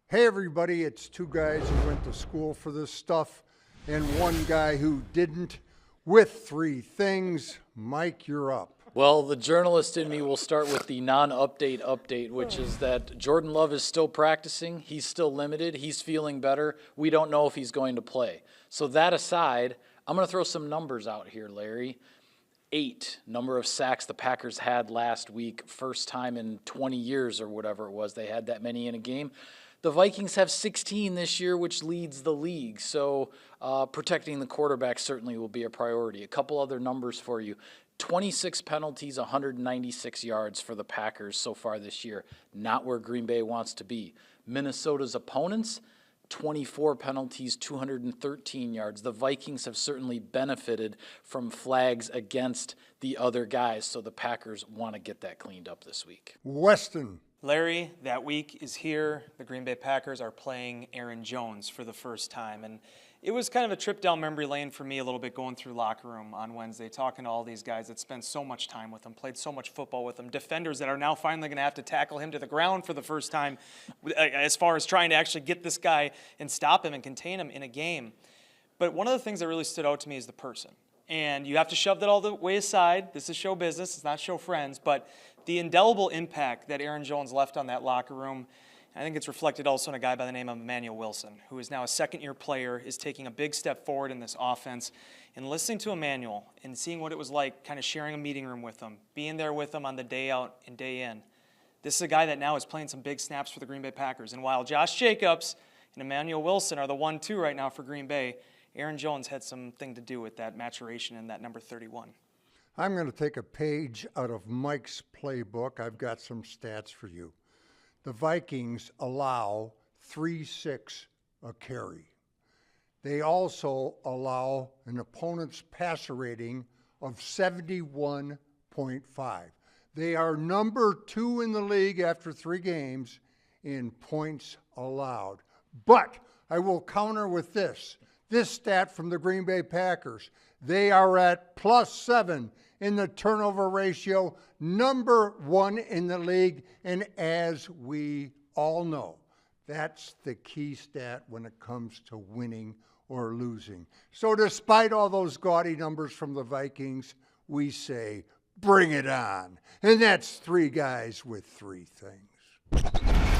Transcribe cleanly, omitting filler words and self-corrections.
Hey everybody, it's two guys who went to school for this stuff and one guy who didn't, with three things. Mike, you're up. Well, the journalist in me will start with the non-update update, which is that Jordan Love is still practicing. He's still limited. He's feeling better. We don't know if he's going to play. So that aside, I'm going to throw some numbers out here, Larry. 8, number of sacks the Packers had last week, first time in 20 years or whatever it was they had that many in a game. The Vikings have 16 this year, which leads the league, so protecting the quarterback certainly will be a priority. A couple other numbers for you. 26 penalties, 196 yards for the Packers so far this year. Not where Green Bay wants to be. Minnesota's opponents, 24 penalties, 213 yards. The Vikings have certainly benefited from flags against the other guys, so the Packers want to get that cleaned up this week. Weston. Larry, that week is here. The Green Bay Packers are playing Aaron Jones for the first time. And it was kind of a trip down memory lane for me a little bit going through locker room on Wednesday, talking to all these guys that spent so much time with him, played so much football with him, defenders that are now finally going to have to tackle him to the ground for the first time as far as trying to actually get this guy and stop him and contain him in a game. But one of the things that really stood out to me is the person. And you have to shove that all the way aside. This is show business. It's not show friends. But the indelible impact that Aaron Jones left on that locker room, I think it's reflected also in a guy by the name of Emmanuel Wilson, who is now a second-year player, is taking a big step forward in this offense. And listening to Emmanuel and seeing what it was like kind of sharing a meeting room with him, being there with him on the day out and day in, this is a guy that now is playing some big snaps for the Green Bay Packers. And while Josh Jacobs and Emmanuel Wilson are the 1-2 right now for Green Bay, Aaron Jones had something to do with that maturation in that number 31. I'm going to take a page out of Mike's playbook. I've got some stats for you. The Vikings allow 3.6 a carry. They also allow an opponent's passer rating of 71.5. They are number 2 in the league after 3 games in points allowed. But I will counter with this stat from the Green Bay Packers. They are at +7 in the turnover ratio, number 1 in the league, and as we all know, that's the key stat when it comes to winning or losing. So despite all those gaudy numbers from the Vikings, we say, bring it on. And that's 3 guys with 3 things.